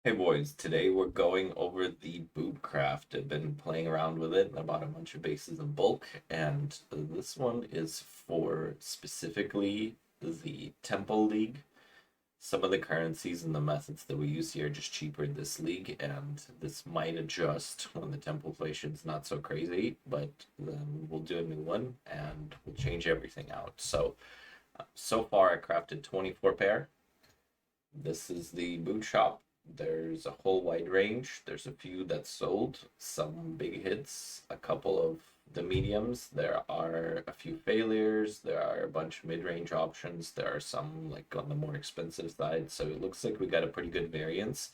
Hey boys, today we're going over the boot craft. I've been playing around with it and I bought a bunch of bases in bulk, and this one is for specifically the Temple League. Some of the currencies and the methods that we use here are just cheaper in this league, and this might adjust when the temple inflation's not so crazy, but then we'll do a new one and we'll change everything out. So far I crafted 24 pair. This is the boot shop. There's a whole wide range. There's a few that sold, some big hits, a couple of the mediums. There are a few failures. There are a bunch of mid-range options. There are some like on the more expensive side. So it looks like we got a pretty good variance,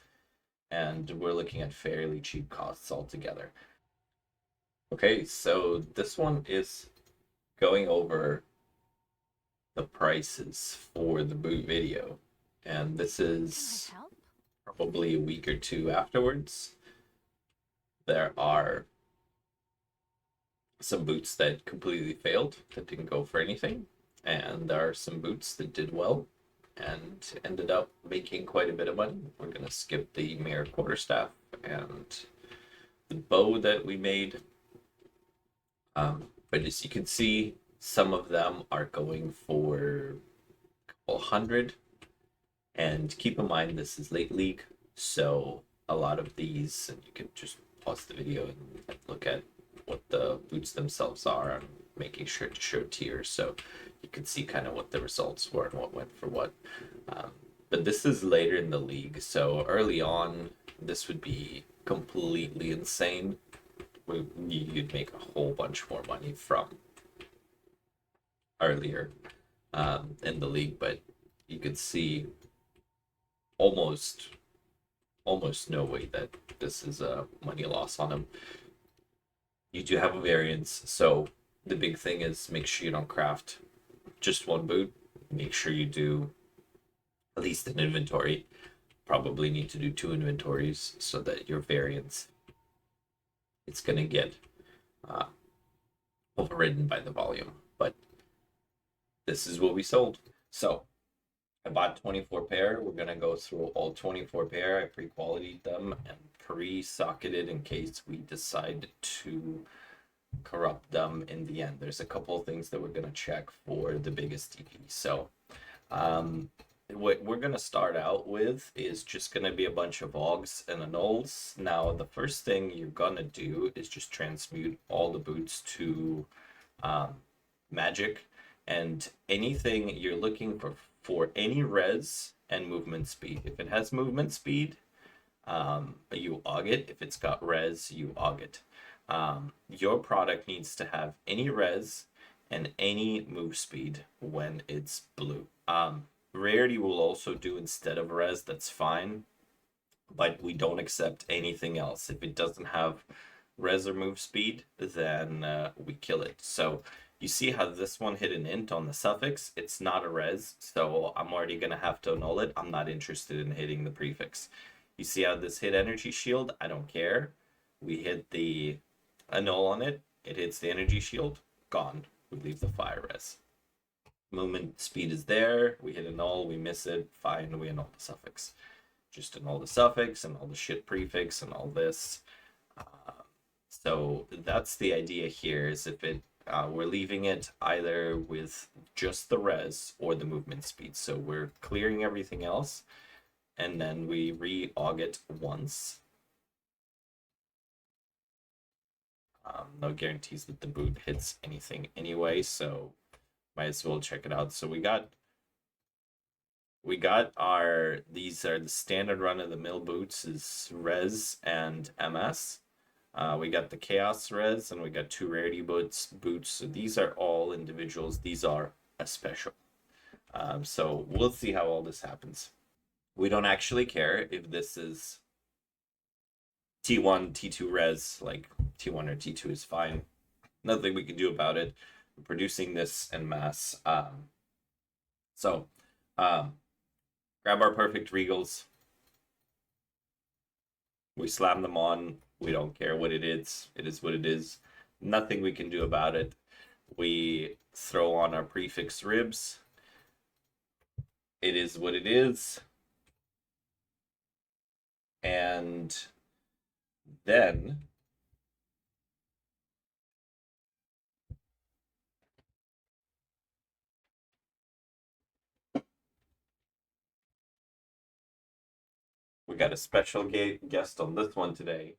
and we're looking at fairly cheap costs altogether. Okay, so this one is going over the prices for the boot video, and this is probably a week or two afterwards. There are some boots that completely failed, that didn't go for anything, and there are some boots that did well and ended up making quite a bit of money. We're going to skip the mirror quarterstaff and the bow that we made. But as you can see, some of them are going for a couple hundred. And keep in mind, this is late league, so a lot of these, and you can just pause the video and look at what the boots themselves are. I'm making sure to show tiers so you can see kind of what the results were and what went for what. Um, but this is later in the league, so early on, this would be completely insane. You'd make a whole bunch more money from earlier in the league, but you could see almost no way that this is a money loss on him. You do have a variance, so the big thing is make sure you don't craft just one boot. Make sure you do at least an inventory. Probably need to do two inventories so that your variance it's gonna get uh, overridden by the volume. But this is what we sold. So I bought 24 pair. We're gonna go through all 24 pair. I pre-qualityed them and pre-socketed in case we decide to corrupt them in the end. There's a couple of things that we're gonna check for the biggest TP. So what we're gonna start out with is just gonna be a bunch of Augs and Annuls. Now the first thing you're gonna do is just transmute all the boots to magic, and anything you're looking for any res and movement speed. If it has movement speed, you aug it. If it's got res, you aug it. Your product needs to have any res and any move speed when it's blue. Rarity will also do instead of res, that's fine, but we don't accept anything else. If it doesn't have res or move speed, then we kill it. So you see how this one hit an int on the suffix? It's not a res, so I'm already going to have to annul it. I'm not interested in hitting the prefix. You see how this hit energy shield? I don't care. We hit the annul on it. It hits the energy shield. Gone. We leave the fire res. Movement speed is there. We hit annul. We miss it. Fine. We annul the suffix. Just annul the suffix and all the shit prefix and all this. So that's the idea here, is if it we're leaving it either with just the res or the movement speed. So we're clearing everything else, and then we re-aug it once. No guarantees that the boot hits anything anyway, so might as well check it out. So we got these are the standard run-of-the-mill boots, is res and MS. We got the Chaos Res, and we got two Rarity boots. So these are all individuals. These are a special. So we'll see how all this happens. We don't actually care if this is T1, T2 Res, like T1 or T2 is fine. Nothing we can do about it. We're producing this en masse. So grab our perfect Regals. We slam them on. We don't care what it is. It is what it is. Nothing we can do about it. We throw on our prefix ribs. It is what it is. And then we got a special guest on this one today.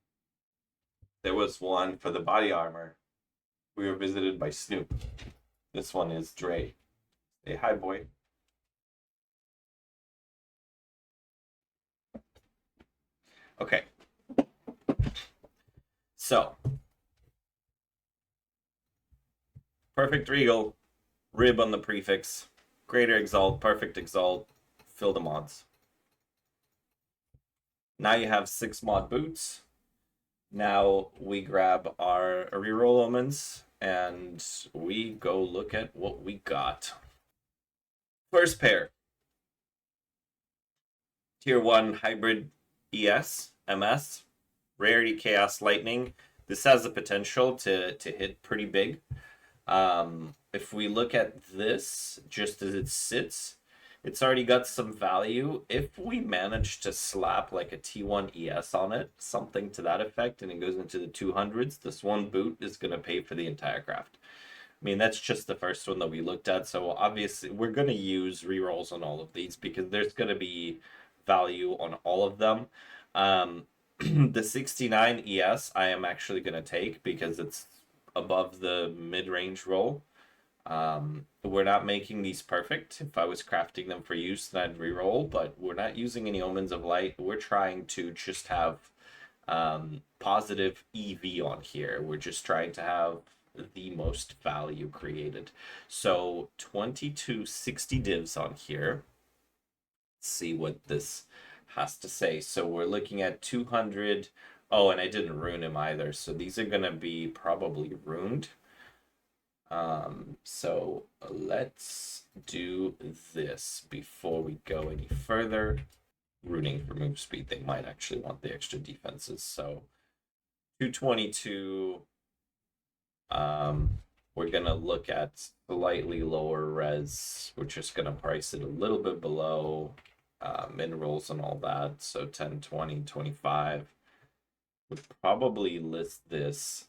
There was one for the body armor. We were visited by Snoop. This one is Dre. Say hi, boy. Okay. So, perfect Regal, Rib on the prefix, Greater Exalt, Perfect Exalt, fill the mods. Now you have 6 mod boots. Now we grab our reroll omens and we go look at what we got. First pair. Tier 1 Hybrid ES, MS, Rarity Chaos Lightning. This has the potential to hit pretty big. If we look at this, just as it sits, it's already got some value. If we manage to slap like a T1 ES on it, something to that effect, and it goes into the 200s, this one boot is going to pay for the entire craft. I mean, that's just the first one that we looked at, so obviously we're going to use rerolls on all of these because there's going to be value on all of them. The 69 ES I am actually going to take because it's above the mid-range roll. We're not making these perfect. If I was crafting them for use, then I'd reroll, but we're not using any Omens of Light. We're trying to just have positive EV on here. We're just trying to have the most value created. So 2260 divs on here. Let's see what this has to say. So we're looking at 200. Oh, and I didn't rune him either. So these are going to be probably ruined. So let's do this before we go any further. Ruining for move speed, they might actually want the extra defenses. So 222. We're gonna look at slightly lower res. We're just gonna price it a little bit below minerals and all that. So 10, 20, 25. Would probably list this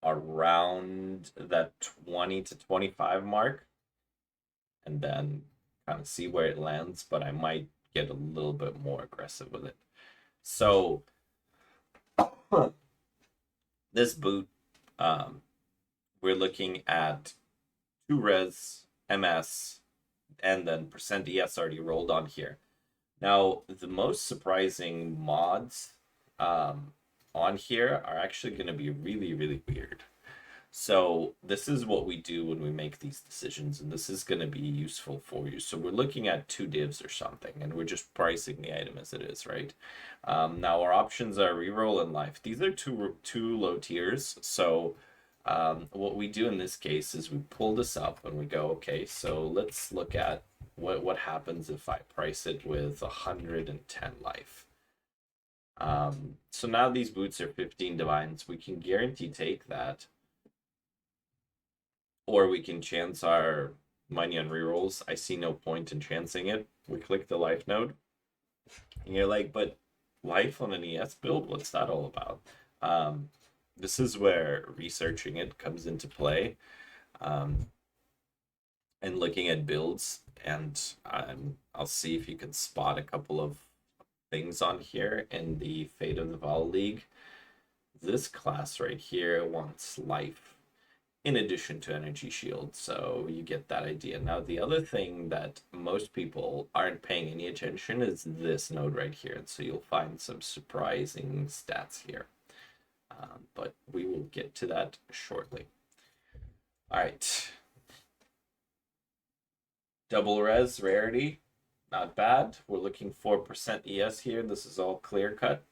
around that 20 to 25 mark and then kind of see where it lands, but I might get a little bit more aggressive with it. So this boot, we're looking at 2 res, MS, and then percent ES already rolled on here. Now, the most surprising mods on here are actually going to be really, really weird. So this is what we do when we make these decisions, and this is going to be useful for you. So we're looking at 2 divs or something, and we're just pricing the item as it is, right? Now our options are reroll and life. These are two low tiers. So what we do in this case is we pull this up and we go, okay, so let's look at what happens if I price it with 110 life. So now these boots are 15 divines. We can guarantee take that. Or we can chance our money on rerolls. I see no point in chancing it. We click the life node. And you're like, but life on an ES build? What's that all about? This is where researching it comes into play. And looking at builds. And I'll see if you can spot a couple of things on here in the Fate of the Vol League. This class right here wants life in addition to energy shield, so you get that idea. Now the other thing that most people aren't paying any attention is this node right here, and so you'll find some surprising stats here, but we will get to that shortly. All right, double res rarity, not bad. We're looking for percent ES here. This is all clear cut.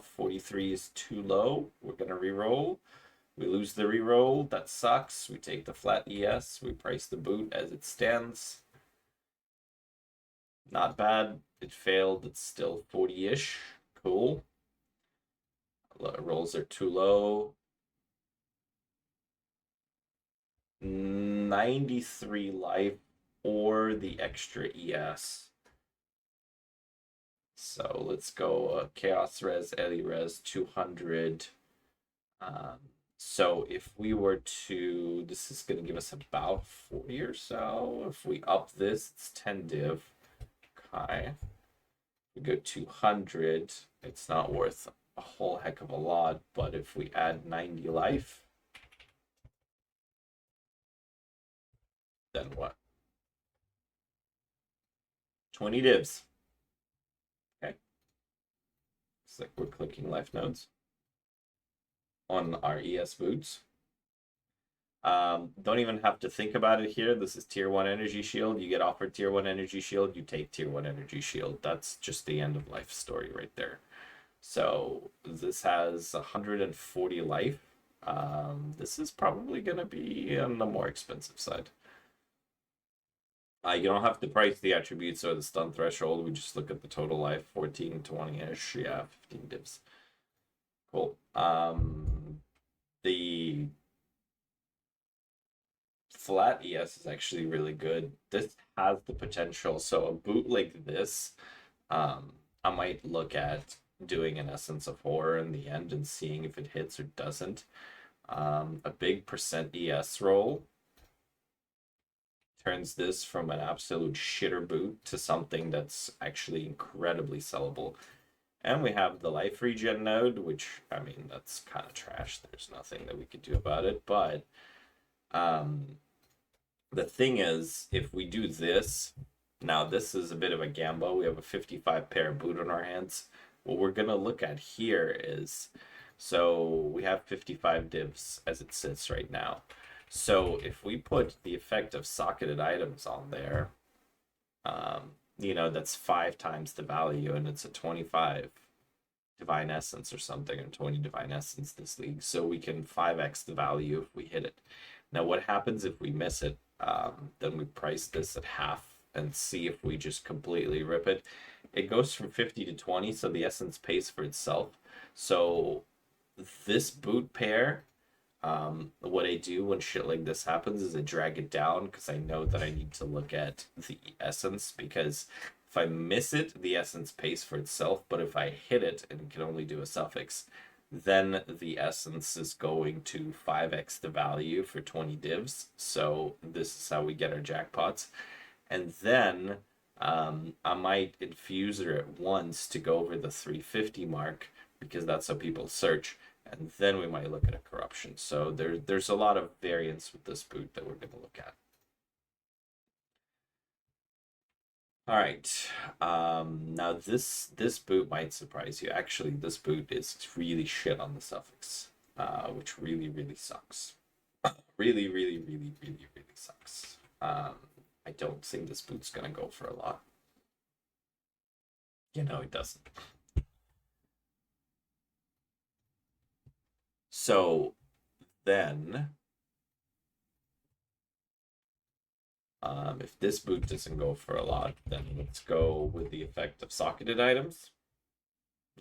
43 is too low. We're gonna reroll. We lose the reroll, that sucks. We take the flat ES, we price the boot as it stands. Not bad. It failed, it's still 40-ish. Cool. Rolls are too low. 93 life or the extra ES. So let's go Chaos Res, Ellie Res, 200. So if we were to, this is going to give us about 40 or so. If we up this, it's 10 div. Okay. We go 200. It's not worth a whole heck of a lot, but if we add 90 life, then what? 20 divs. Okay. It's like we're clicking life nodes on our ES boots. Don't even have to think about it here. This is tier 1 energy shield. You get offered tier 1 energy shield, you take tier 1 energy shield. That's just the end of life story right there. So this has 140 life. This is probably going to be on the more expensive side. You don't have to price the attributes or the stun threshold. We just look at the total life, 14, 20-ish. Yeah, 15 divs. Cool. The flat ES is actually really good. This has the potential. So a boot like this, I might look at doing an Essence of Horror in the end and seeing if it hits or doesn't. A big percent ES roll turns this from an absolute shitter boot to something that's actually incredibly sellable. And we have the life regen node, which, I mean, that's kind of trash. There's nothing that we could do about it. But the thing is, if we do this, now this is a bit of a gamble. We have a 55 pair boot on our hands. What we're going to look at here is, so we have 55 divs as it sits right now. So if we put the effect of socketed items on there, you know, that's 5 times the value, and it's a 25 divine essence or something, or 20 divine essence this league. So we can 5x the value if we hit it. Now, what happens if we miss it? Then we price this at half and see if we just completely rip it. It goes from 50 to 20, so the essence pays for itself. So this boot pair, what I do when shit like this happens is I drag it down because I know that I need to look at the essence, because if I miss it, the essence pays for itself, but if I hit it and can only do a suffix, then the essence is going to 5x the value for 20 divs. So this is how we get our jackpots. And then I might Infuser it once to go over the 350 mark, because that's how people search. And then we might look at a corruption. So there's a lot of variance with this boot that we're going to look at. All right. Now this boot might surprise you. Actually, this boot is really shit on the suffix, which really, really sucks. Really, really, really, really, really sucks. I don't think this boot's gonna go for a lot. You know, it doesn't. So then, if this boot doesn't go for a lot, then let's go with the effect of socketed items.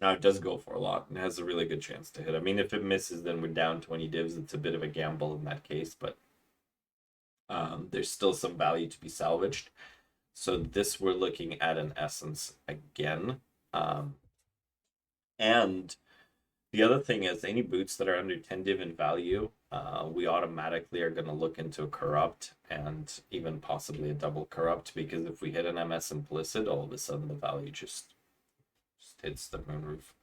Now it does go for a lot and has a really good chance to hit. I mean, if it misses, then we're down 20 divs. It's a bit of a gamble in that case, but there's still some value to be salvaged. So this, we're looking at an essence again. And the other thing is, any boots that are under 10 div in value, we automatically are going to look into a corrupt and even possibly a double corrupt, because if we hit an MS implicit, all of a sudden the value just hits the moon roof.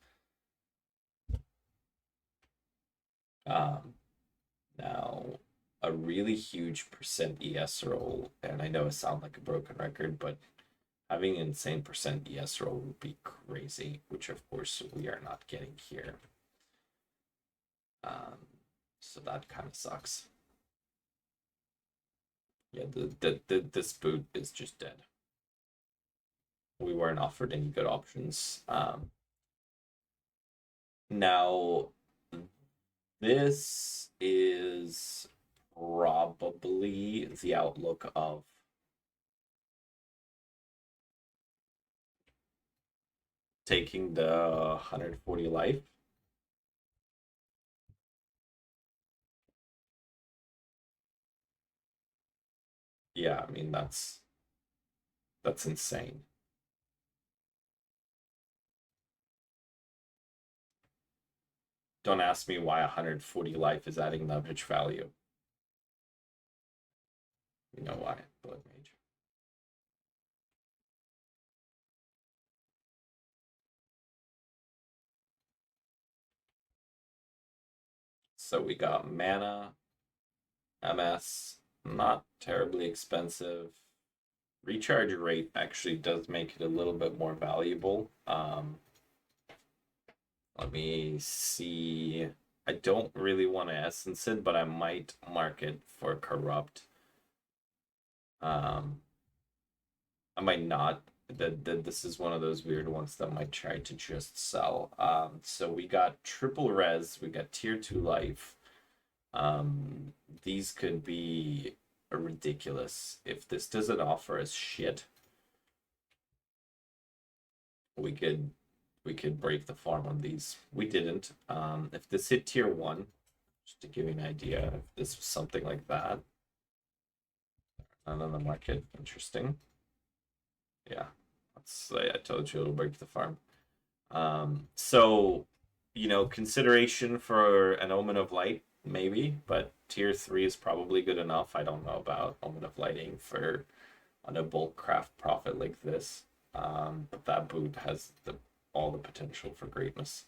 Now, a really huge percent ES roll, and I know I sound like a broken record, but having an insane percent ES roll would be crazy, which of course we are not getting here. So that kind of sucks. Yeah, this boot is just dead. We weren't offered any good options. Now, this is probably the outlook of taking the 140 life. Yeah, I mean, that's insane. Don't ask me why 140 life is adding that much value. You know why, Blood Mage. So we got mana, MS, not terribly expensive. Recharge rate actually does make it a little bit more valuable. Let me see. I don't really want to essence it, but I might mark it for corrupt. I might not. This is one of those weird ones that might try to just sell. So we got triple res, we got tier 2 life. These could be ridiculous. If this doesn't offer us shit, we could break the farm on these. We didn't. If this hit tier 1, just to give you an idea, if this was something like that, and then the market, interesting. Yeah, I told you it'll break the farm. So, consideration for an Omen of Light, maybe, but tier 3 is probably good enough. I don't know about Omen of Lighting for on a bulk craft profit like this. But that boot has all the potential for greatness.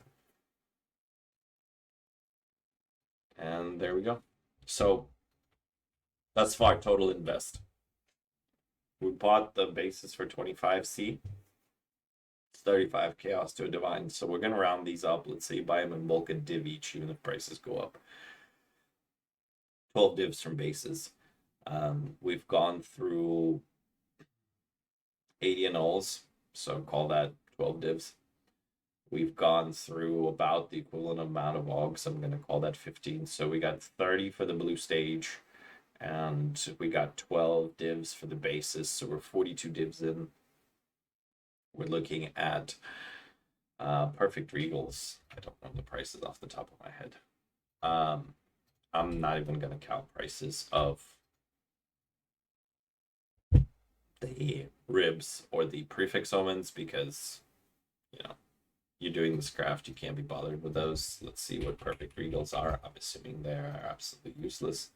And there we go. So, thus far, total invest. We bought the bases for 25C. It's 35 chaos to a divine. So we're going to round these up. Let's say you buy them in bulk and div each, even if prices go up. 12 divs from bases. We've gone through 80 annuls, so call that 12 divs. We've gone through about the equivalent amount of Augs, so I'm going to call that 15. So we got 30 for the blue stage, and we got 12 divs for the bases, so we're 42 divs in. We're looking at perfect regals. I don't know the prices off the top of my head. I'm not even going to count prices of the ribs or the prefix omens because, you're doing this craft, you can't be bothered with those. Let's see what perfect regals are. I'm assuming they're absolutely useless.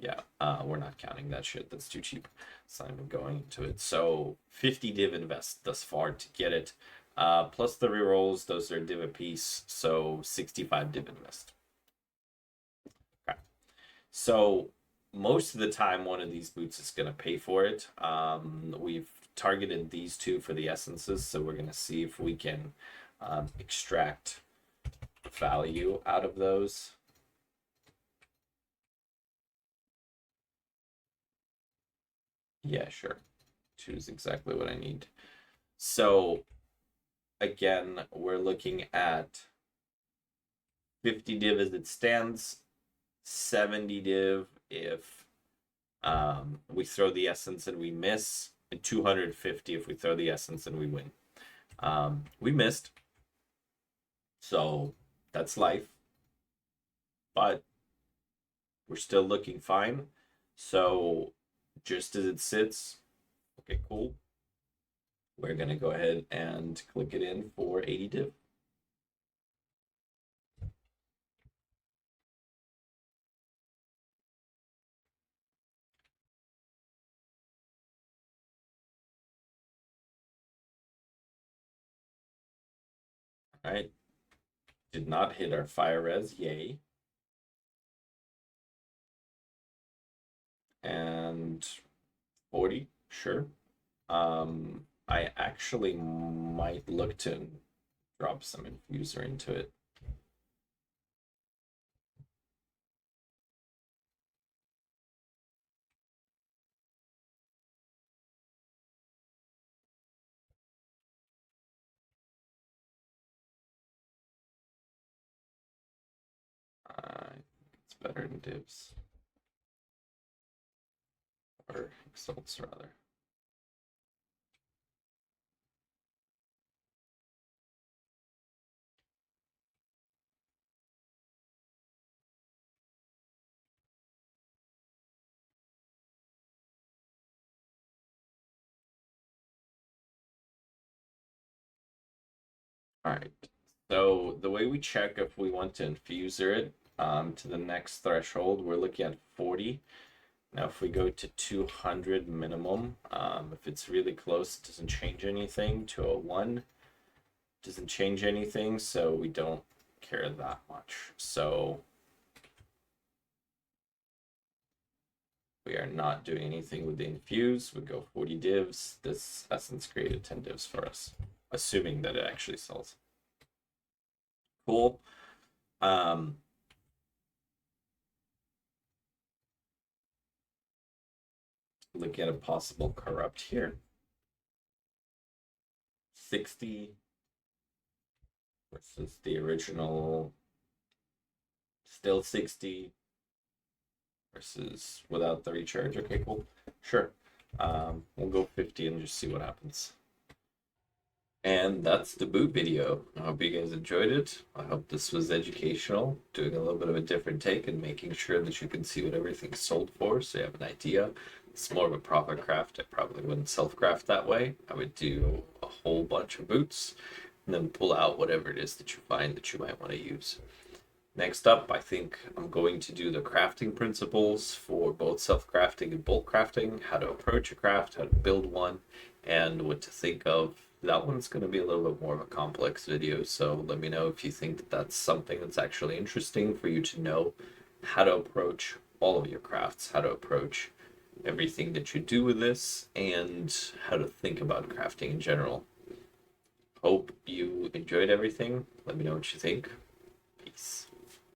Yeah, we're not counting that shit. That's too cheap. It's not even going into it. So 50 div invest thus far to get it. Plus the rerolls, those are div a piece. So 65 div invest. Okay. So most of the time, one of these boots is going to pay for it. We've targeted these two for the essences, so we're going to see if we can extract value out of those. Yeah, sure. Choose exactly what I need. So again, we're looking at 50 div as it stands, 70 div if we throw the essence and we miss, and 250 if we throw the essence and we win. We missed, so that's life, but we're still looking fine. So just as it sits, okay, cool. We're gonna go ahead and click it in for 80 div. All right, did not hit our fire res, yay. And 40, sure. I actually might look to drop some infuser into it. It's better than divs. Or exalts, rather. All right, So the way we check if we want to infuser it to the next threshold, we're looking at 40. Now if we go to 200 minimum, if it's really close, it doesn't change anything. 201 doesn't change anything, so we don't care that much. So we are not doing anything with the infuse. We go 40 divs. This essence created 10 divs for us, assuming that it actually sells. Cool. Look at a possible corrupt here. 60 versus the original, still 60 versus without the recharge. Okay, cool. Sure. We'll go 50 and just see what happens. And that's the boot video. I hope you guys enjoyed it. I hope this was educational, doing a little bit of a different take and making sure that you can see what everything's sold for so you have an idea. It's more of a profit craft. I probably wouldn't self-craft that way. I would do a whole bunch of boots and then pull out whatever it is that you find that you might want to use. Next up, I think I'm going to do the crafting principles for both self-crafting and bulk crafting, how to approach a craft, how to build one, and what to think of. That one's going to be a little bit more of a complex video, so let me know if you think that that's something that's actually interesting for you to know how to approach all of your crafts, how to approach everything that you do with this, and how to think about crafting in general. Hope you enjoyed everything. Let me know what you think. Peace.